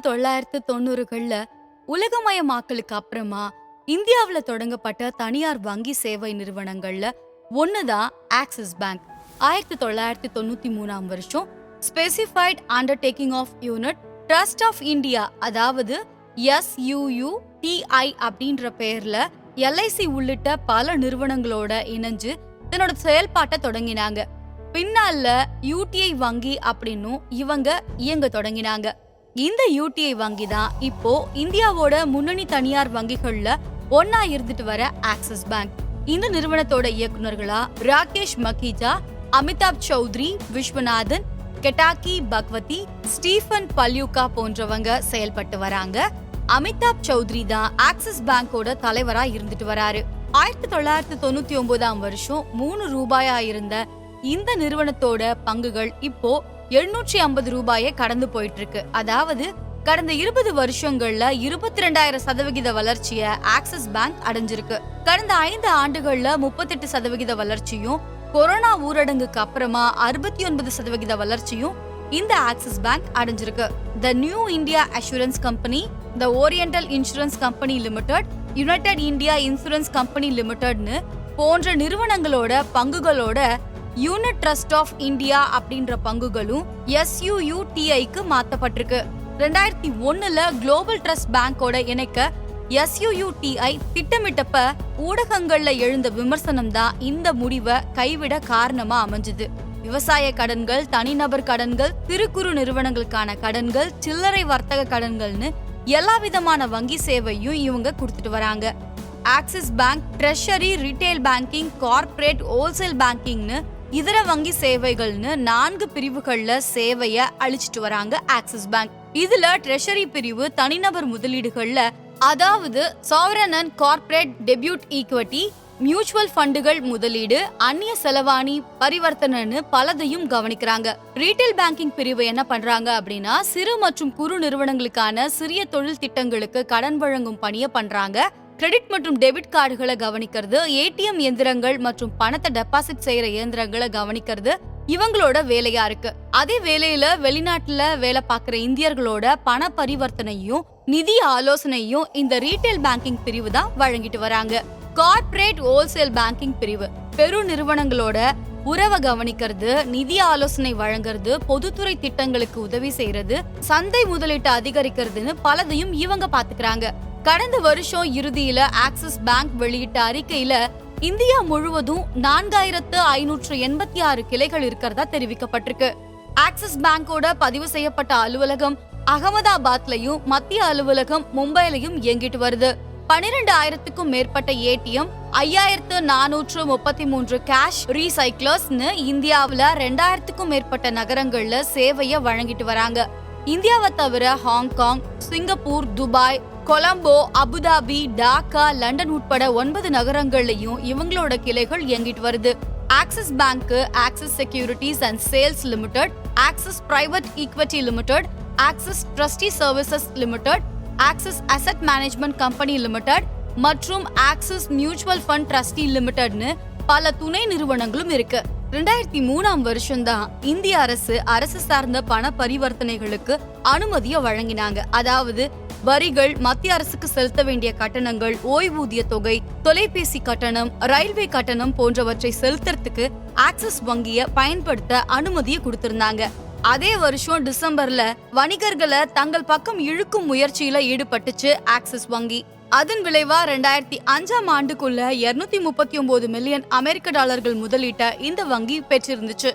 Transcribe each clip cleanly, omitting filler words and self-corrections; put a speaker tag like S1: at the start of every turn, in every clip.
S1: 1990கள்ல உலகமயமாக்கலுக்கு அப்புறமா இந்தியாவுல தொடங்கப்பட்ட தனியார் வங்கி சேவை நிறுவனங்கள்ல ஒண்ணுதான் ஆக்சிஸ் பேங்க். 1993ஆம் வருஷம் specified undertaking of unit trust of India, அதாவது SUUTI அப்படின்ற பெயர்ல LIC உள்ளிட்ட பல நிறுவனங்களோட இணைஞ்சு தன்னோட செயல்பாட்டை தொடங்கினாங்க. பின்னால UTI வங்கி அப்படின்னும் இவங்க இயங்க தொடங்கினாங்க. இந்த UTI வங்கி தான் இப்போ இந்தியாவோட முன்னணி தனியார் வங்கிகள்ல ஒன்னா இருந்துட்டு வர ஆக்சிஸ் பேங்க். இந்த நிறுவனத்தோட இயக்குநர்களா ராகேஷ் மகீஜா, அமிதாப் சௌத்ரி, விஸ்வநாதன், கெட்டாக்கி பக்வதி, ஸ்டீஃபன் பல்யூகா போன்றவங்க செயல்பட்டு வராங்க. அமிதாப் சௌத்ரி தான் ஆக்சிஸ் பேங்கோட தலைவரா இருந்துட்டு வராரு. 1999ஆம் வருஷம் 3 ரூபாயா இருந்த இந்த நிறுவனத்தோட பங்குகள் இப்போ 750 ரூபாயை கடந்து போயிட்டு இருக்கு. அதாவது கடந்த 20 வருஷங்கள்ல 22,000% வளர்ச்சிய ஆக்சிஸ் பேங்க் அடைஞ்சிருக்கு. கடந்த 5 ஆண்டுகள்ல 38% வளர்ச்சியும், கொரோனா ஊரடங்குக்கு அப்புறமா 69% வளர்ச்சியும் இந்த ஆக்சிஸ் பேங்க் அடைஞ்சிருக்கு. The new India assurance company, the oriental insurance company limited, united India insurance company லிமிடெட்னு போன்ற நிறுவனங்களோட பங்குகளோட யூனிட் ட்ரஸ்ட் ஆஃப் இந்தியா அப்படின்ற பங்குகளும் SUUTIக்கு மாத்தப்பட்டிருக்கு. 2001ல குளோபல் ட்ரஸ்ட் பேங்கோட இணைக்க SUUTI திட்டமிட்டப்ப ஊடகங்கள்ல எழுந்த விமர்சனம் தான் இந்த முடிவை கைவிட காரணமா அமைஞ்சது. விவசாய கடன்கள், தனிநபர் கடன்கள், சிறு குறு நிறுவனங்களுக்கான கடன்கள், சில்லறை வர்த்தக கடன்கள்னு எல்லா விதமான வங்கி சேவையும் இவங்க கொடுத்துட்டு வராங்க. Axis bank treasury, retail banking, corporate, wholesale பேங்கிங்னு இதர வங்கி சேவைகள்னு 4 பிரிவுகள்ல சேவைய அளிச்சிட்டு வராங்க ஆக்சிஸ் பேங்க். இதுல ட்ரெஷரி பிரிவு தனிநபர் முதலீடுகள்ல, அதாவது சாவரன் அண்ட் கார்ப்பரேட் டெபியூட் ஈக்விட்டி, மியூச்சுவல் ஃபண்டுகள் முதலீடு, அந்நிய செலவாணி பரிவர்த்தனைன்னு பலதையும் கவனிக்கிறாங்க. ரீட்டைல் பேங்கிங் பிரிவு என்ன பண்றாங்க அப்படின்னா, சிறு மற்றும் குறு நிறுவனங்களுக்கான சிறிய தொழில் திட்டங்களுக்கு கடன் வழங்கும் பணியை பண்றாங்க. கிரெடிட் மற்றும் டெபிட் கார்டுகளை கவனிக்கிறது, ATM இயந்திரங்கள் மற்றும் பணத்தை டெபாசிட் செய்யற இயந்திரங்களை கவனிக்கிறது இவங்களோட வேலையா இருக்கு. அதே வேலையில வெளிநாட்டுல வேலை பார்க்கிற இந்தியர்களோட பண பரிவர்த்தனையும் நிதி ஆலோசனையும் இந்த ரீட்டைல் பேங்கிங் பிரிவு தான் வழங்கிட்டு வராங்க. கார்ப்பரேட் ஹோல்சேல் பேங்கிங் பிரிவு பெரு நிறுவனங்களோட உறவை கவனிக்கிறது, நிதி ஆலோசனை வழங்குறது, பொதுத்துறை திட்டங்களுக்கு உதவி செய்யறது, சந்தை முதலீட்டை அதிகரிக்கிறதுன்னு பலதையும் இவங்க பாத்துக்கிறாங்க. கடந்த வருஷம் இறுதியில ஆக்சிஸ் பேங்க் வெளியிட்ட அறிக்கையில இந்தியா முழுவதும் 4,586 கிளைகள் இருக்கிறதா தெரிவிக்கப்பட்டிருக்கு. ஆக்சிஸ் பேங்கோட பதிவு செய்யப்பட்ட அலுவலகம் அகமதாபாத்லயும், மத்திய அலுவலகம் மும்பைலையும் இயங்கிட்டு வருது. 12,000க்கும் மேற்பட்ட ATM, 5,433 கேஷ் ரீசைக்ளர்ஸ்னு இந்தியாவுல 2,000க்கும் மேற்பட்ட நகரங்கள்ல சேவைய வழங்கிட்டு வராங்க. இந்தியாவை தவிர Hong Kong, Singapore, Dubai, Colombo, Abu Dhabi, Dhaka, London உட்பட 9 நகரங்கள்லயும் இவங்களோட கிளைகள் இயங்கிட்டு வருது. Axis bank, axis securities and sales limited, axis private equity limited, axis trustee services limited, axis asset management company limited மற்றும் ஆக்சிஸ் மியூச்சுவல் ஃபண்ட் ட்ரஸ்டி லிமிடெட்னு பல துணை நிறுவனங்களும் இருக்கு. 2003ஆம் வருஷம்தான் இந்திய அரசு சார்ந்த பண பரிவர்த்தனைகளுக்கு அனுமதியை வழங்கினாங்க. அதாவது வரிகள், மத்திய அரசுக்கு செலுத்த வேண்டிய கட்டணங்கள், ஓய்வூதிய தொகை, தொலைபேசி கட்டணம், ரயில்வே கட்டணம் போன்றவற்றை செலுத்துறதுக்கு ஆக்சிஸ் வங்கியை பயன்படுத்த அனுமதியை கொடுத்திருந்தாங்க. அதே வருஷம் டிசம்பர்ல வணிகர்களை தங்கள் பக்கம் இழுக்கும் முயற்சியில ஈடுபட்டுச்சு ஆக்சிஸ் வங்கி. அதன் விளைவா 2005ஆம் ஆண்டுக்குள்ள 239 மில்லியன் அமெரிக்க டாலர்கள் முதலீட்ட இந்த வங்கி பெற்றிருந்துச்சு.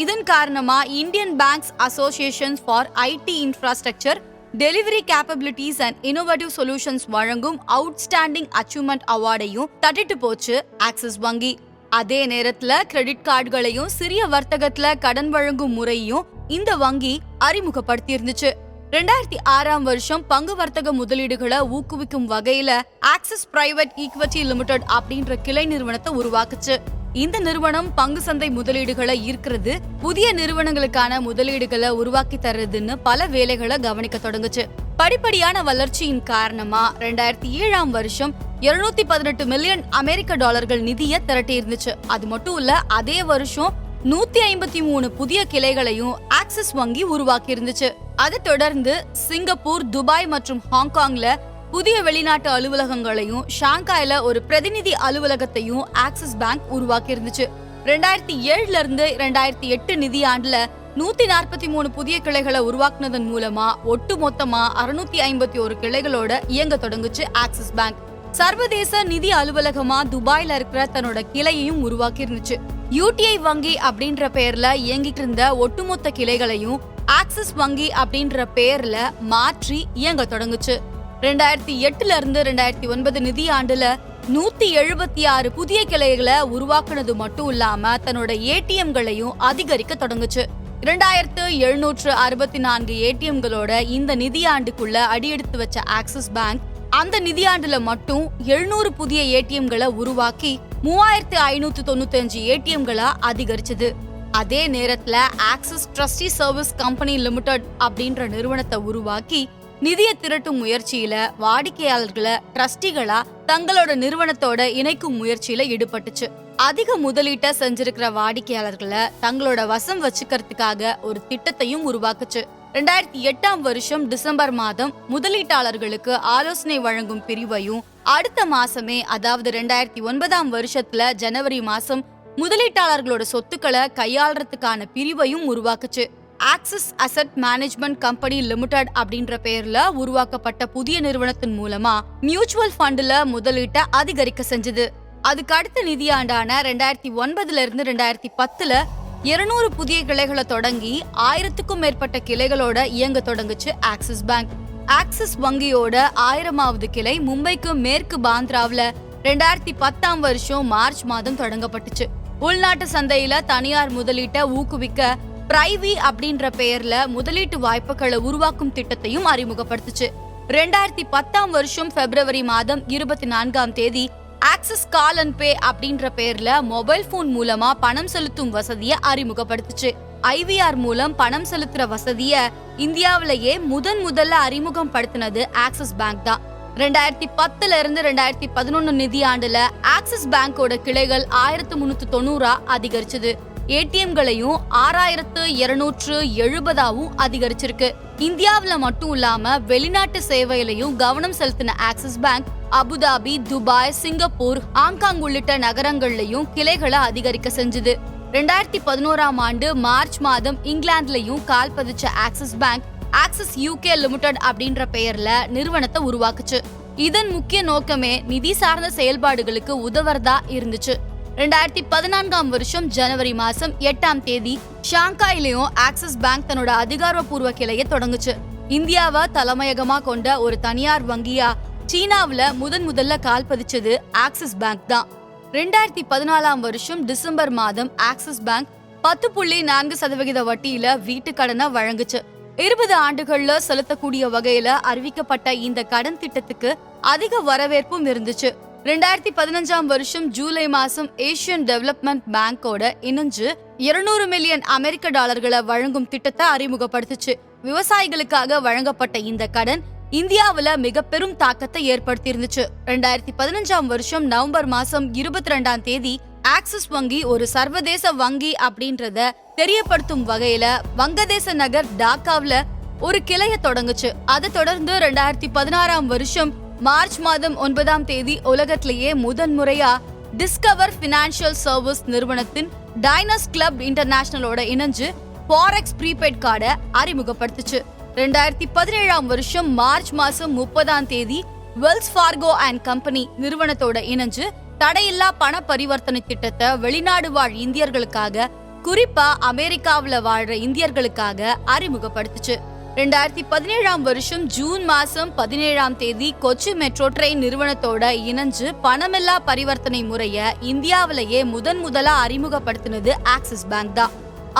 S1: இதன் காரணமா Indian banks association for IT infrastructure, delivery capabilities and innovative solutions வழங்கும் அவுட்ஸ்டாண்டிங் அச்சீவ்மெண்ட் அவார்டையும் தட்டிட்டு போச்சு ஆக்சிஸ் வங்கி. அதே நேரத்துல கிரெடிட் கார்டுகளையும் சிறிய வர்த்தகத்துல கடன் வழங்கும் முறையும் இந்த வங்கி அறிமுகப்படுத்தி இருந்துச்சு. 2006ஆம் வருஷம் பங்கு வர்த்தக முதலீடுகளை ஊக்குவிக்கும் வகையில ஆக்சிஸ் பிரைவேட் ஈக்விட்டி லிமிடெட் அப்படின்ற கிளை நிறுவனத்தை உருவாக்குச்சு. இந்த நிறுவனம் பங்கு சந்தை முதலீடுகளை ஈர்க்கிறது, புதிய நிறுவனங்களுக்கான முதலீடுகளை உருவாக்கி தர்றதுன்னு பல வேலைகளை கவனிக்க தொடங்குச்சு. படிப்படியான வளர்ச்சியின் காரணமா 2007ஆம் வருஷம் 218 மில்லியன் அமெரிக்க டாலர்கள் நிதியை திரட்டி இருந்துச்சு. அது மட்டும் இல்ல, அதே வருஷம் 153 புதிய கிளைகளையும் ஆக்சிஸ் வங்கி உருவாக்கி இருந்துச்சு. அதை தொடர்ந்து சிங்கப்பூர், துபாய் மற்றும் ஹாங்காங்ல புதிய வெளிநாட்டு அலுவலகங்களையும் ஷாங்காய்ல ஒரு பிரதிநிதி அலுவலகத்தையும் ஆக்சிஸ் பேங்க் உருவாக்கி இருந்துச்சு. 2007 இருந்து 2008 நிதியாண்டுல 143 புதிய கிளைகளை உருவாக்குனதன் மூலமா ஒட்டு மொத்தமா 651 கிளைகளோட இயங்க தொடங்குச்சு ஆக்சிஸ் பேங்க். சர்வதேச நிதி அலுவலகமா துபாயில இருக்கிற தன்னோட கிளையையும் உருவாக்கி இருந்துச்சு. யூடிஐ வங்கி அப்படின்ற பெயர்ல இயங்கிட்டு இருந்த ஒட்டுமொத்த கிளைகளையும் ஆக்சிஸ் வங்கி அப்படின்ற பெயர்ல மாற்றி இயங்க தொடங்குச்சு. 2008 இருந்து 2009 நிதியாண்டுல 176 புதிய கிளைகளை உருவாக்குனது மட்டும் இல்லாம தன்னோட ஏடிஎம்களையும் அதிகரிக்க தொடங்குச்சு. 2764 ஏடிஎம்களோட இந்த நிதியாண்டுக்குள்ள அடியெடுத்து வச்ச ஆக்சிஸ் பேங்க் அந்த நிதியாண்டுல மட்டும் 700 புதிய ஏடிஎம்களை உருவாக்கி 3595 ஏடிஎம்களா அதிகரிச்சது. அதே நேரத்துல axis trustee service company limited அப்படின்ற நிறுவனத்தை உருவாக்கி நிதிய திரட்டும் முயற்சியில வாடிக்கையாளர்களை ட்ரஸ்டிகளா தங்களோட நிறுவனத்தோட இணைக்கும் முயற்சியில ஈடுபட்டுச்சு. அதிக முதலீட்டை செஞ்சிருக்கிற வாடிக்கையாளர்களை தங்களோட வசம் வச்சுக்கிறதுக்காக ஒரு திட்டத்தையும் உருவாக்குச்சு. 2008 வருஷம் டிசம்பர் மாதம் முதலீட்டாளர்களுக்கு ஆலோசனை வழங்கும் பிரிவையும் அடுத்த மாசமே அதாவது 2009 வருஷத்துல ஜனவரி மாசம் முதலீட்டாளர்களோட சொத்துக்களை கையாளுறதுக்கான பிரிவையும் உருவாக்குச்சு. Axis asset management company limited அப்படின்ற பெயர்ல உருவாக்கப்பட்ட புதிய நிறுவனத்தின் மூலமா மியூச்சுவல் ஃபண்ட்ல முதலீட்டை அதிகரிக்க செஞ்சது. அதுக்கு அடுத்த நிதியாண்டான 2009 இருந்து 2010 200 புதிய கிளைகளை தொடங்கி 1000க்கும் மேற்பட்ட கிளைகளோட இயங்க தொடங்குச்சு ஆக்சிஸ் பேங்க். ஆக்சிஸ் வங்கியோட 1000வது கிளை மும்பைக்கு மேற்கு பாந்திராவில 2010 வருஷம் மார்ச் மாதம் தொடங்கப்பட்டுச்சு. உள்நாட்டு சந்தையில தனியார் முதலீட்டை ஊக்குவிக்க பிரைவி அப்படின்ற பெயர்ல முதலீட்டு வாய்ப்புகளை உருவாக்கும் திட்டத்தையும் அறிமுகப்படுத்துச்சு. 2010 வருஷம் பிப்ரவரி மாதம் 24 ஆக்சிஸ் கால் அண்ட் பே அப்படின்ற பெயர்ல மொபைல் போன் மூலமா பணம் செலுத்தும் வசதியை அறிமுகப்படுத்துச்சு. ஐவிஆர் மூலம் பணம் செலுத்துற வசதிய இந்தியாவிலேயே முதல்ல அறிமுகம் படுத்தினது ஆக்சிஸ் பேங்க் தான். 2010 இருந்து 2011 நிதியாண்டுல ஆக்சிஸ் பேங்கோட கிளைகள் 1390 அதிகரிச்சது. ஏடிஎம்களையும் 6270 அதிகரிச்சிருக்கு. இந்தியாவில மட்டும் இல்லாம வெளிநாட்டு சேவையிலையும் கவனம் செலுத்தின Axis bank Abu Dhabi, Dubai, Singapore, Hong Kong உள்ளிட்ட நகரங்கள்லயும் கிளைகளை அதிகரிக்க செஞ்சது. 2011 ஆண்டு மார்ச் மாதம் இங்கிலாந்துலயும் கால் பதிச்ச Axis bank Axis UK limited அப்படின்ற பெயர்ல நிறுவனத்தை உருவாக்குச்சு. இதன் முக்கிய நோக்கமே நிதி சார்ந்த செயல்பாடுகளுக்கு உதவுறதா இருந்துச்சு. 2014 வருஷம் ஜனவரி மாசம் 8 ஷாங்காயிலையும் ஆக்சிஸ் பேங்க் தன்னோட அதிகாரப்பூர்வ கிளையை தொடங்குச்சு. இந்தியாவை தலைமையகமா கொண்ட ஒரு தனியார் வங்கியா சீனாவில முதல்ல கால் பதிச்சது ஆக்சிஸ் பேங்க் தான். 2014 வருஷம் டிசம்பர் மாதம் ஆக்சிஸ் பேங்க் 10.4% வட்டியில வீட்டு கடனை வழங்குச்சு. 20 ஆண்டுகள்ல செலுத்தக்கூடிய வகையில அறிவிக்கப்பட்ட இந்த கடன் திட்டத்துக்கு அதிக வரவேற்பும் இருந்துச்சு. 2015 வருஷம் ஜூலை மாசம் ஏசியன் டெவலப்மெண்ட் பேங்கோட இணைஞ்சு 200 மில்லியன் அமெரிக்க டாலர்களை வழங்கும் திட்டத்தை அறிமுகப்படுத்துச்சு. விவசாயிகளுக்காக வழங்கப்பட்ட இந்த கடன் இந்தியாவில மிக பெரும் தாக்கத்தை ஏற்படுத்தி இருந்துச்சு. 2015 வருஷம் நவம்பர் மாசம் 22 ஆக்சிஸ் வங்கி ஒரு சர்வதேச வங்கி அப்படின்றத தெரியப்படுத்தும் வகையில வங்கதேச நகர் டாக்காவில ஒரு கிளைய தொடங்குச்சு. அதை தொடர்ந்து 2016 வருஷம் மார்ச் மாதம் 9 உலகத்திலேயே முதன்முறையா டிஸ்கவர் பினான்சியல் சர்வீஸ் நிறுவனத்தின் டைனஸ் கிளப் இன்டர்நேஷனலோட இணைஞ்சு ஃபாரெக்ஸ் ப்ரீபெய்ட் கார்டை அறிமுகப்படுத்துச்சு. 2017 வருஷம் மார்ச் மாசம் 30 வெல்ஸ் ஃபார்கோ அண்ட் கம்பெனி நிறுவனத்தோட இணைஞ்சு தடையில்லா பண பரிவர்த்தனை திட்டத்தை வெளிநாடு வாழ் இந்தியர்களுக்காக, குறிப்பா அமெரிக்காவில வாழ்ற இந்தியர்களுக்காக அறிமுகப்படுத்துச்சு. 2017 வருஷம் ஜூன் மாசம் 17 கொச்சி மெட்ரோ ட்ரெயின் நிறுவனத்தோட இணைஞ்சு பணமில்லா பரிவர்த்தனை முறைய இந்தியாவிலேயே முதலா அறிமுகப்படுத்தினது ஆக்சிஸ் பேங்க் தான்.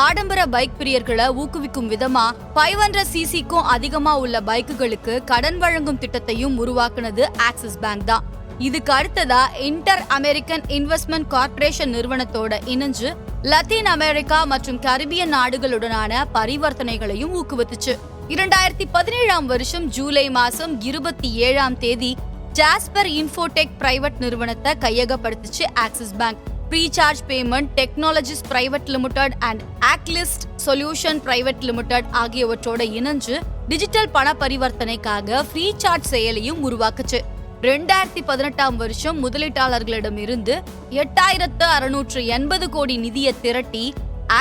S1: ஆடம்பர பைக் பிரியர்களை ஊக்குவிக்கும் விதமா 500cc-க்கும் அதிகமா உள்ள பைக்குகளுக்கு கடன் வழங்கும் திட்டத்தையும் உருவாக்குனது ஆக்சிஸ் பேங்க் தான். இதுக்கு அடுத்ததா இன்டர் அமெரிக்கன் இன்வெஸ்ட்மெண்ட் கார்ப்பரேஷன் நிறுவனத்தோட இணைஞ்சு லத்தீன் அமெரிக்கா மற்றும் கரிபியன் நாடுகளுடனான பரிவர்த்தனைகளையும் ஊக்குவித்துச்சு. 2017 வருஷம் ஜூலை மாசம் 27 ஜாஸ்பர் இன்ஃபோடெக் பிரைவேட் நிறுவனத்தை கையகப்படுத்துச்சு Axis bank. Freecharge payment technologies private limited and Accelyst solution private limited ஆகியவற்றோட இணைஞ்சு டிஜிட்டல் பண பரிவர்த்தனைக்காக ஃப்ரீசார்ஜ் செயலியும் உருவாக்குச்சு. 2018 வருஷம் முதலீட்டாளர்களிடம் இருந்து 8680 கோடி நிதியை திரட்டி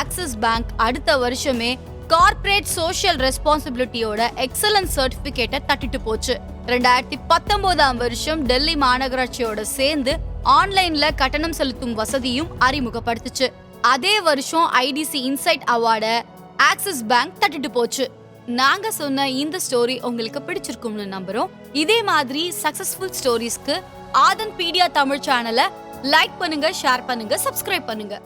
S1: ஆக்சிஸ் பேங்க் அடுத்த வருஷமே கார்ப்பரேட் சோஷியல் ரெஸ்பான்சிபிலிட்டியோட எக்ஸலன்ஸ் சர்டிபிகேட்டை தட்டிட்டு போச்சு. 2019 வருஷம் டெல்லி மாநகராட்சியோட சேர்ந்து ஆன்லைன்ல கட்டணம் செலுத்தும் வசதியும் அறிமுகப்படுத்துச்சு. அதே வருஷம் ஐடிசி இன்சைட் அவார்ட ஆக்சிஸ் பேங்க் தட்டிட்டு போச்சு. நாங்க சொன்ன இந்த ஸ்டோரி உங்களுக்கு பிடிச்சிருக்கும்னு நம்புறோம். இதே மாதிரி சக்சஸ்ஃபுல் ஸ்டோரிஸ்க்கு ஆதன் பீடியா தமிழ் சேனலை லைக் பண்ணுங்க, ஷேர் பண்ணுங்க, சப்ஸ்கிரைப் பண்ணுங்க.